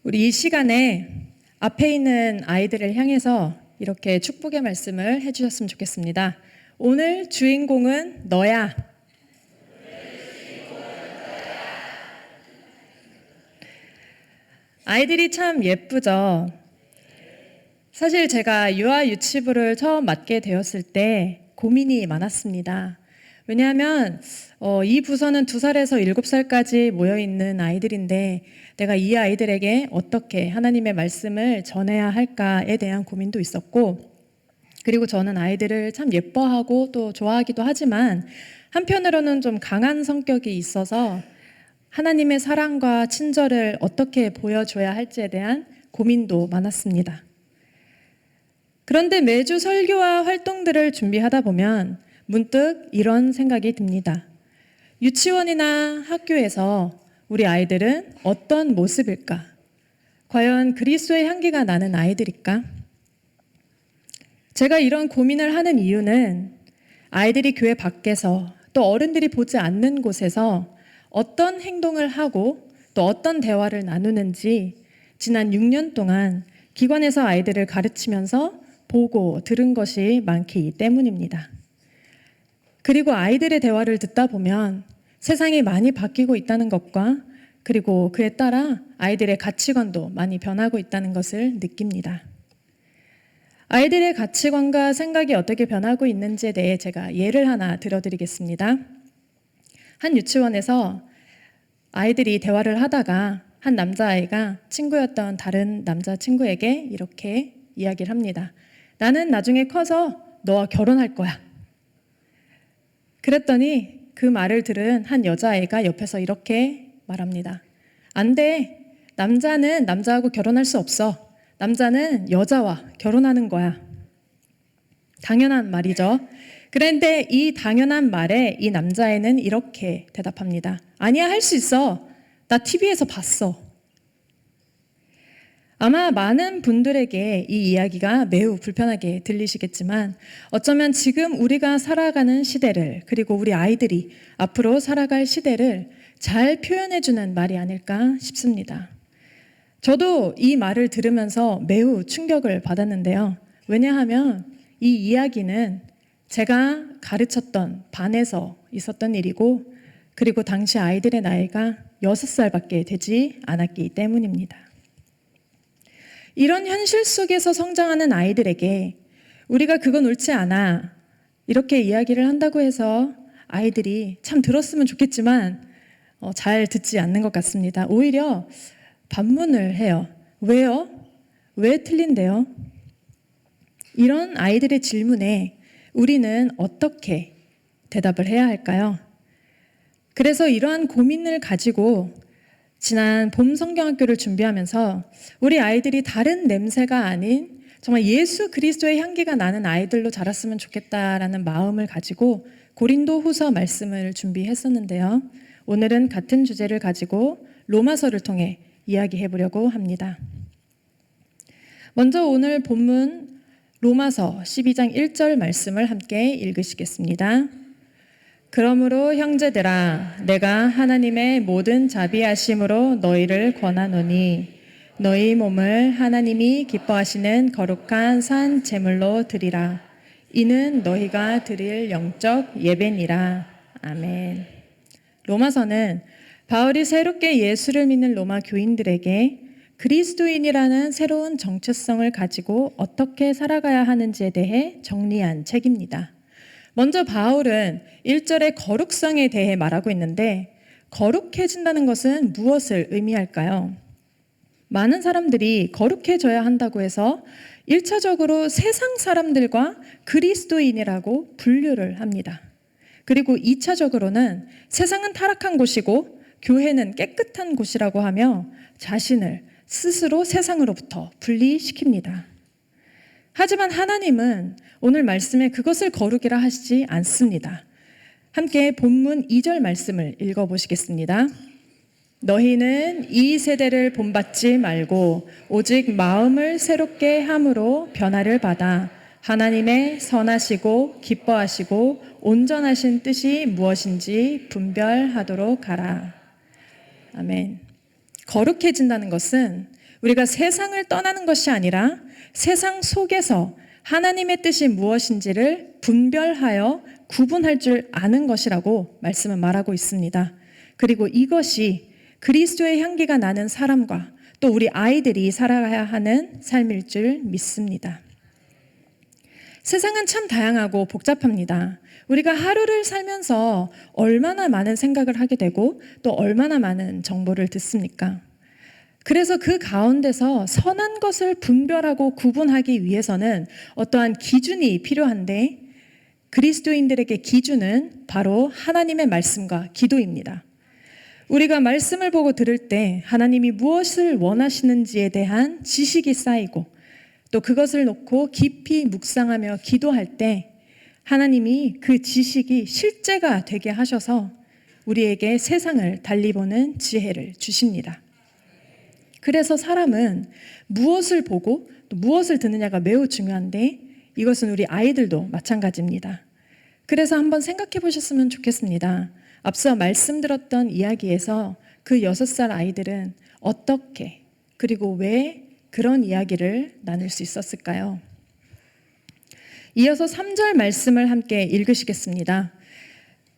우리 이 시간에 앞에 있는 아이들을 향해서 이렇게 축복의 말씀을 해주셨으면 좋겠습니다. 오늘 주인공은 너야. 아이들이 참 예쁘죠? 사실 제가 유아 유치부를 처음 맡게 되었을 때 고민이 많았습니다. 왜냐하면 이 부서는 2살에서 7살까지 모여있는 아이들인데 내가 이 아이들에게 어떻게 하나님의 말씀을 전해야 할까에 대한 고민도 있었고, 그리고 저는 아이들을 참 예뻐하고 또 좋아하기도 하지만 한편으로는 좀 강한 성격이 있어서 하나님의 사랑과 친절을 어떻게 보여줘야 할지에 대한 고민도 많았습니다. 그런데 매주 설교와 활동들을 준비하다 보면 문득 이런 생각이 듭니다. 유치원이나 학교에서 우리 아이들은 어떤 모습일까? 과연 그리스도의 향기가 나는 아이들일까? 제가 이런 고민을 하는 이유는 아이들이 교회 밖에서 또 어른들이 보지 않는 곳에서 어떤 행동을 하고 또 어떤 대화를 나누는지 지난 6년 동안 기관에서 아이들을 가르치면서 보고 들은 것이 많기 때문입니다. 그리고 아이들의 대화를 듣다 보면 세상이 많이 바뀌고 있다는 것과 그리고 그에 따라 아이들의 가치관도 많이 변하고 있다는 것을 느낍니다. 아이들의 가치관과 생각이 어떻게 변하고 있는지에 대해 제가 예를 하나 들어드리겠습니다. 한 유치원에서 아이들이 대화를 하다가 한 남자아이가 친구였던 다른 남자친구에게 이렇게 이야기를 합니다. 나는 나중에 커서 너와 결혼할 거야. 그랬더니 그 말을 들은 한 여자아이가 옆에서 이렇게 말합니다. 안 돼. 남자는 남자하고 결혼할 수 없어. 남자는 여자와 결혼하는 거야. 당연한 말이죠. 그런데 이 당연한 말에 이 남자애는 이렇게 대답합니다. 아니야, 할 수 있어. 나 TV에서 봤어. 아마 많은 분들에게 이 이야기가 매우 불편하게 들리시겠지만 어쩌면 지금 우리가 살아가는 시대를, 그리고 우리 아이들이 앞으로 살아갈 시대를 잘 표현해주는 말이 아닐까 싶습니다. 저도 이 말을 들으면서 매우 충격을 받았는데요. 왜냐하면 이 이야기는 제가 가르쳤던 반에서 있었던 일이고, 그리고 당시 아이들의 나이가 6살밖에 되지 않았기 때문입니다. 이런 현실 속에서 성장하는 아이들에게 우리가 그건 옳지 않아 이렇게 이야기를 한다고 해서 아이들이 참 들었으면 좋겠지만 잘 듣지 않는 것 같습니다. 오히려 반문을 해요. 왜요? 왜 틀린데요? 이런 아이들의 질문에 우리는 어떻게 대답을 해야 할까요? 그래서 이러한 고민을 가지고 지난 봄 성경학교를 준비하면서 우리 아이들이 다른 냄새가 아닌 정말 예수 그리스도의 향기가 나는 아이들로 자랐으면 좋겠다라는 마음을 가지고 고린도 후서 말씀을 준비했었는데요. 오늘은 같은 주제를 가지고 로마서를 통해 이야기해 보려고 합니다. 먼저 오늘 본문 로마서 12장 1절 말씀을 함께 읽으시겠습니다. 그러므로 형제들아, 내가 하나님의 모든 자비하심으로 너희를 권하노니 너희 몸을 하나님이 기뻐하시는 거룩한 산 제물로 드리라. 이는 너희가 드릴 영적 예배니라. 아멘. 로마서는 바울이 새롭게 예수를 믿는 로마 교인들에게 그리스도인이라는 새로운 정체성을 가지고 어떻게 살아가야 하는지에 대해 정리한 책입니다. 먼저 바울은 1절의 거룩성에 대해 말하고 있는데, 거룩해진다는 것은 무엇을 의미할까요? 많은 사람들이 거룩해져야 한다고 해서 1차적으로 세상 사람들과 그리스도인이라고 분류를 합니다. 그리고 2차적으로는 세상은 타락한 곳이고 교회는 깨끗한 곳이라고 하며 자신을 스스로 세상으로부터 분리시킵니다. 하지만 하나님은 오늘 말씀에 그것을 거룩이라 하시지 않습니다. 함께 본문 2절 말씀을 읽어보시겠습니다. 너희는 이 세대를 본받지 말고 오직 마음을 새롭게 함으로 변화를 받아 하나님의 선하시고 기뻐하시고 온전하신 뜻이 무엇인지 분별하도록 하라. 아멘. 거룩해진다는 것은 우리가 세상을 떠나는 것이 아니라 세상 속에서 하나님의 뜻이 무엇인지를 분별하여 구분할 줄 아는 것이라고 말씀은 말하고 있습니다. 그리고 이것이 그리스도의 향기가 나는 사람과 또 우리 아이들이 살아가야 하는 삶일 줄 믿습니다. 세상은 참 다양하고 복잡합니다. 우리가 하루를 살면서 얼마나 많은 생각을 하게 되고 또 얼마나 많은 정보를 듣습니까? 그래서 그 가운데서 선한 것을 분별하고 구분하기 위해서는 어떠한 기준이 필요한데 그리스도인들에게 기준은 바로 하나님의 말씀과 기도입니다. 우리가 말씀을 보고 들을 때 하나님이 무엇을 원하시는지에 대한 지식이 쌓이고 또 그것을 놓고 깊이 묵상하며 기도할 때 하나님이 그 지식이 실제가 되게 하셔서 우리에게 세상을 달리 보는 지혜를 주십니다. 그래서 사람은 무엇을 보고 또 무엇을 듣느냐가 매우 중요한데 이것은 우리 아이들도 마찬가지입니다. 그래서 한번 생각해 보셨으면 좋겠습니다. 앞서 말씀드렸던 이야기에서 그 6살 아이들은 어떻게 그리고 왜 그런 이야기를 나눌 수 있었을까요? 이어서 3절 말씀을 함께 읽으시겠습니다.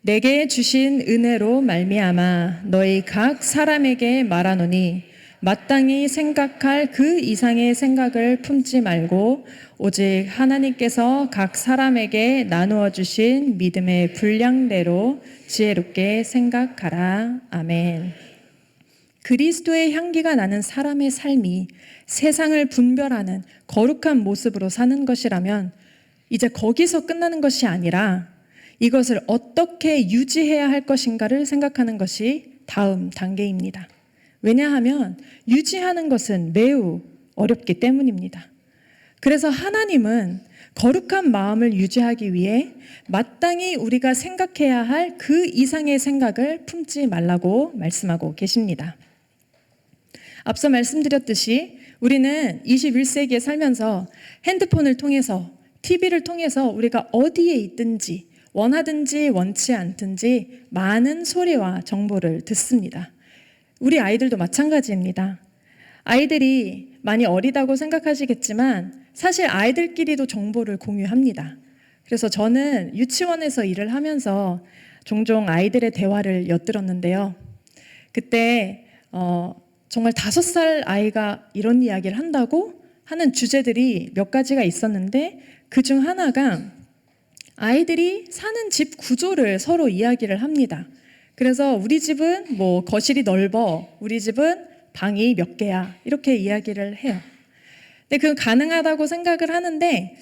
내게 주신 은혜로 말미암아 너희 각 사람에게 말하노니 마땅히 생각할 그 이상의 생각을 품지 말고 오직 하나님께서 각 사람에게 나누어 주신 믿음의 분량대로 지혜롭게 생각하라. 아멘. 그리스도의 향기가 나는 사람의 삶이 세상을 분별하는 거룩한 모습으로 사는 것이라면 이제 거기서 끝나는 것이 아니라 이것을 어떻게 유지해야 할 것인가를 생각하는 것이 다음 단계입니다. 왜냐하면 유지하는 것은 매우 어렵기 때문입니다. 그래서 하나님은 거룩한 마음을 유지하기 위해 마땅히 우리가 생각해야 할 그 이상의 생각을 품지 말라고 말씀하고 계십니다. 앞서 말씀드렸듯이 우리는 21세기에 살면서 핸드폰을 통해서 TV를 통해서 우리가 어디에 있든지 원하든지 원치 않든지 많은 소리와 정보를 듣습니다. 우리 아이들도 마찬가지입니다. 아이들이 많이 어리다고 생각하시겠지만 사실 아이들끼리도 정보를 공유합니다. 그래서 저는 유치원에서 일을 하면서 종종 아이들의 대화를 엿들었는데요. 그때 정말 5살 아이가 이런 이야기를 한다고 하는 주제들이 몇 가지가 있었는데 그중 하나가 아이들이 사는 집 구조를 서로 이야기를 합니다. 그래서 우리 집은 뭐 거실이 넓어, 우리 집은 방이 몇 개야 이렇게 이야기를 해요. 근데 그건 가능하다고 생각을 하는데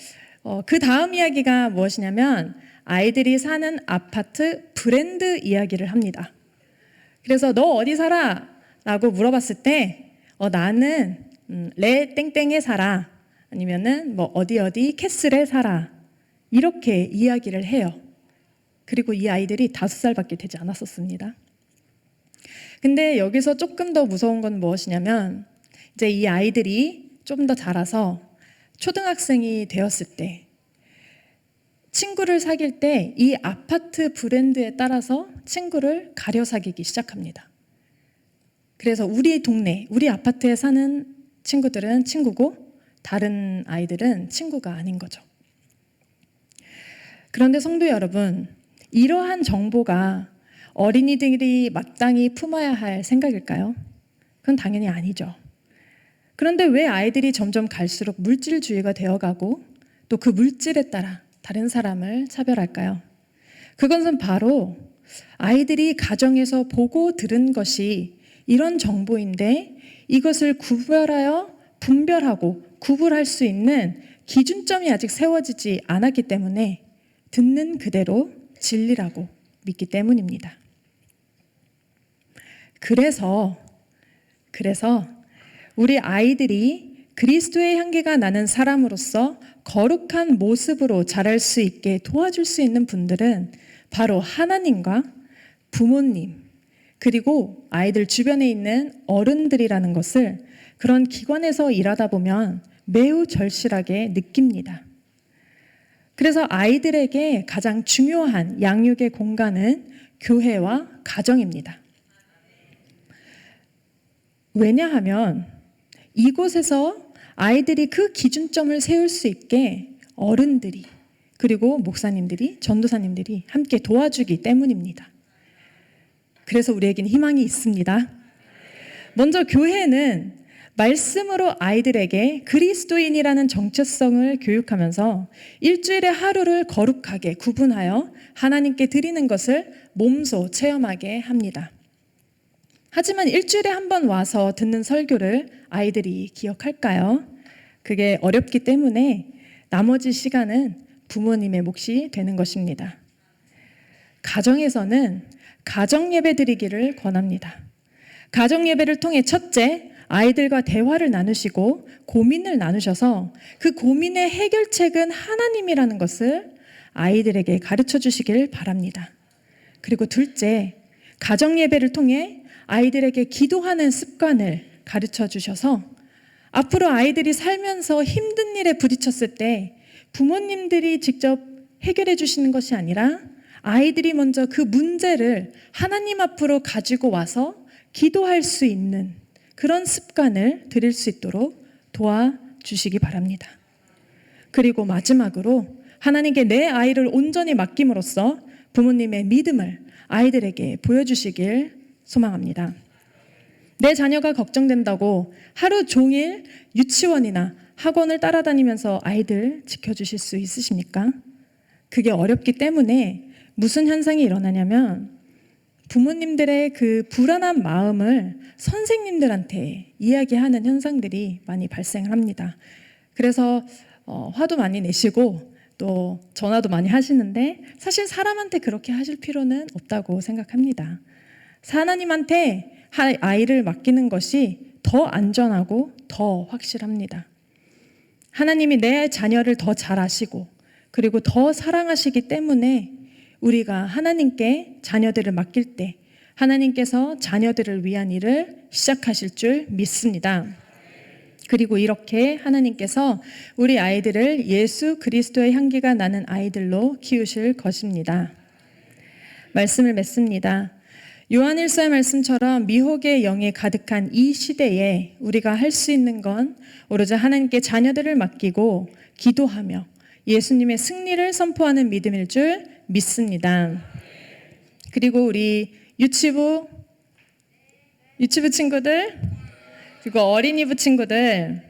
그 다음 이야기가 무엇이냐면 아이들이 사는 아파트 브랜드 이야기를 합니다. 그래서 너 어디 살아? 라고 물어봤을 때 나는 레 땡땡에 살아 아니면은 뭐 어디 캐슬에 살아 이렇게 이야기를 해요. 그리고 이 아이들이 5살밖에 되지 않았었습니다. 근데 여기서 조금 더 무서운 건 무엇이냐면 이제 이 아이들이 좀 더 자라서 초등학생이 되었을 때 친구를 사귈 때 이 아파트 브랜드에 따라서 친구를 가려 사귀기 시작합니다. 그래서 우리 동네, 우리 아파트에 사는 친구들은 친구고 다른 아이들은 친구가 아닌 거죠. 그런데 성도 여러분, 이러한 정보가 어린이들이 마땅히 품어야 할 생각일까요? 그건 당연히 아니죠. 그런데 왜 아이들이 점점 갈수록 물질주의가 되어가고 또 그 물질에 따라 다른 사람을 차별할까요? 그것은 바로 아이들이 가정에서 보고 들은 것이 이런 정보인데 이것을 구별하여 분별하고 구분할 수 있는 기준점이 아직 세워지지 않았기 때문에 듣는 그대로 진리라고 믿기 때문입니다. 그래서 우리 아이들이 그리스도의 향기가 나는 사람으로서 거룩한 모습으로 자랄 수 있게 도와줄 수 있는 분들은 바로 하나님과 부모님 그리고 아이들 주변에 있는 어른들이라는 것을 그런 기관에서 일하다 보면 매우 절실하게 느낍니다. 그래서 아이들에게 가장 중요한 양육의 공간은 교회와 가정입니다. 왜냐하면 이곳에서 아이들이 그 기준점을 세울 수 있게 어른들이 그리고 목사님들이, 전도사님들이 함께 도와주기 때문입니다. 그래서 우리에겐 희망이 있습니다. 먼저 교회는 말씀으로 아이들에게 그리스도인이라는 정체성을 교육하면서 일주일에 하루를 거룩하게 구분하여 하나님께 드리는 것을 몸소 체험하게 합니다. 하지만 일주일에 한 번 와서 듣는 설교를 아이들이 기억할까요? 그게 어렵기 때문에 나머지 시간은 부모님의 몫이 되는 것입니다. 가정에서는 가정 예배 드리기를 권합니다. 가정 예배를 통해 첫째, 아이들과 대화를 나누시고 고민을 나누셔서 그 고민의 해결책은 하나님이라는 것을 아이들에게 가르쳐 주시길 바랍니다. 그리고 둘째, 가정 예배를 통해 아이들에게 기도하는 습관을 가르쳐 주셔서 앞으로 아이들이 살면서 힘든 일에 부딪혔을 때 부모님들이 직접 해결해 주시는 것이 아니라 아이들이 먼저 그 문제를 하나님 앞으로 가지고 와서 기도할 수 있는 그런 습관을 들일 수 있도록 도와주시기 바랍니다. 그리고 마지막으로 하나님께 내 아이를 온전히 맡김으로써 부모님의 믿음을 아이들에게 보여주시길 소망합니다. 내 자녀가 걱정된다고 하루 종일 유치원이나 학원을 따라다니면서 아이들 지켜주실 수 있으십니까? 그게 어렵기 때문에 무슨 현상이 일어나냐면 부모님들의 그 불안한 마음을 선생님들한테 이야기하는 현상들이 많이 발생을 합니다. 그래서 화도 많이 내시고 또 전화도 많이 하시는데 사실 사람한테 그렇게 하실 필요는 없다고 생각합니다. 하나님한테 아이를 맡기는 것이 더 안전하고 더 확실합니다. 하나님이 내 자녀를 더 잘 아시고 그리고 더 사랑하시기 때문에 우리가 하나님께 자녀들을 맡길 때 하나님께서 자녀들을 위한 일을 시작하실 줄 믿습니다. 그리고 이렇게 하나님께서 우리 아이들을 예수 그리스도의 향기가 나는 아이들로 키우실 것입니다. 말씀을 맺습니다. 요한일서의 말씀처럼 미혹의 영이 가득한 이 시대에 우리가 할 수 있는 건 오로지 하나님께 자녀들을 맡기고 기도하며 예수님의 승리를 선포하는 믿음일 줄 믿습니다. 그리고 우리 유치부 친구들 그리고 어린이부 친구들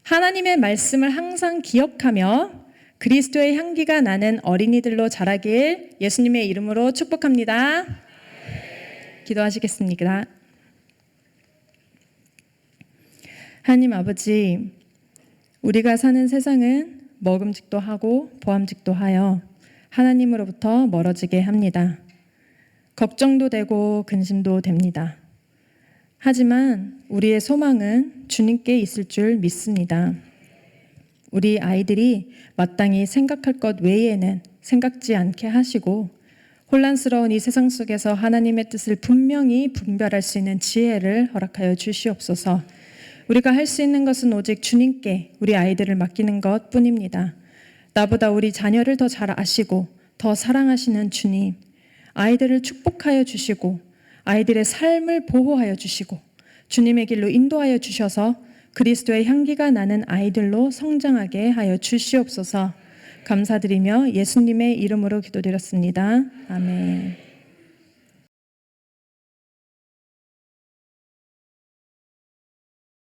하나님의 말씀을 항상 기억하며 그리스도의 향기가 나는 어린이들로 자라길 예수님의 이름으로 축복합니다. 기도하시겠습니다. 하나님 아버지, 우리가 사는 세상은 먹음직도 하고 보암직도 하여 하나님으로부터 멀어지게 합니다. 걱정도 되고 근심도 됩니다. 하지만 우리의 소망은 주님께 있을 줄 믿습니다. 우리 아이들이 마땅히 생각할 것 외에는 생각지 않게 하시고 혼란스러운 이 세상 속에서 하나님의 뜻을 분명히 분별할 수 있는 지혜를 허락하여 주시옵소서. 우리가 할 수 있는 것은 오직 주님께 우리 아이들을 맡기는 것 뿐입니다. 나보다 우리 자녀를 더 잘 아시고 더 사랑하시는 주님, 아이들을 축복하여 주시고 아이들의 삶을 보호하여 주시고 주님의 길로 인도하여 주셔서 그리스도의 향기가 나는 아이들로 성장하게 하여 주시옵소서. 감사드리며 예수님의 이름으로 기도드렸습니다. 아멘.